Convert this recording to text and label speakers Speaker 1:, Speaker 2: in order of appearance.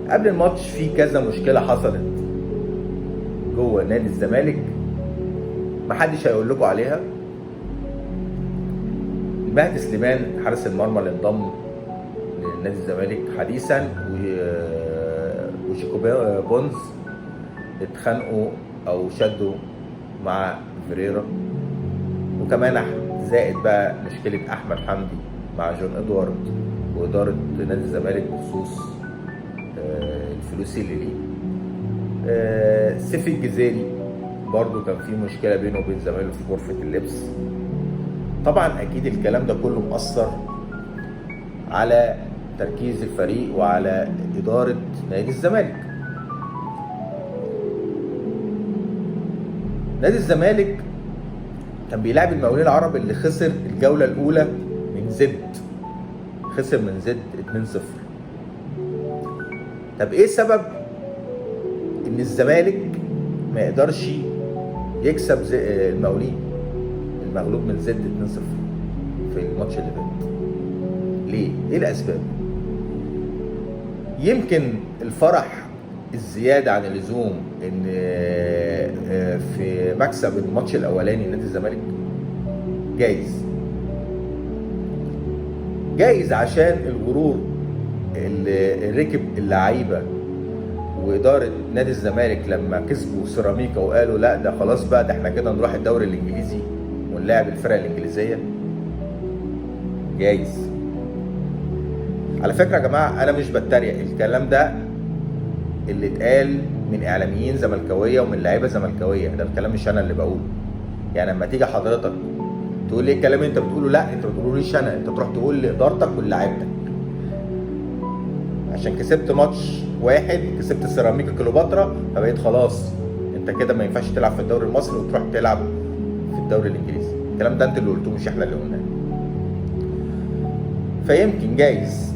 Speaker 1: قبل الماتش في كذا مشكله حصلت جوه نادي الزمالك، محدش هيقول لكم عليها. مهدي سليمان حارس المرمى اللي انضم لنادي الزمالك حديثا وشيكو بونز اتخانقوا او شدوا مع فيريرا، وكمان زائد بقى مشكله احمد حمدي مع جون ادوارد واداره نادي الزمالك بخصوص الفلوس اللي ليه. سيف الجزيري برضو كان في مشكله بينه وبين زمايله في غرفه اللبس. طبعا اكيد الكلام ده كله مؤثر على تركيز الفريق وعلى اداره نادي الزمالك. نادي الزمالك كان بيلعب المقاولين العرب اللي خسر الجوله الاولى من زد، خسر من زد 2-0. طب ايه سبب ان الزمالك ما يقدرش يكسب المقاولين المغلوب من زد 2-0 في الماتش اللي فات؟ ليه؟ ايه الاسباب؟ يمكن الفرح الزياده عن اللزوم ان في مكسب الماتش الاولاني نادي الزمالك، جايز عشان الغرور اللي ركب اللعيبه واداره نادي الزمالك لما كسبوا سيراميكا وقالوا لا ده خلاص بقى، ده احنا كده نروح الدوري الانجليزي ونلاعب الفرق الانجليزيه. جايز. على فكره يا جماعه انا مش بتريق، الكلام ده اللي اتقال من اعلاميين زملكاويه ومن لعيبه زملكاويه، ده الكلام مش انا اللي بقوله. يعني لما تيجي حضرتك تقول لي الكلام اللي انت بتقوله، لا انت ما بتقولوليش انا، انت تروح تقول لادارتك ولعيبتك. عشان كسبت ماتش واحد، كسبت سيراميكا كليوباترا، فبقيت خلاص انت كده ما ينفعش تلعب في الدوري المصري وتروح تلعب في الدوري الانجليزي. الكلام ده انت اللي قلته مش احنا اللي قلناه. فيمكن جايز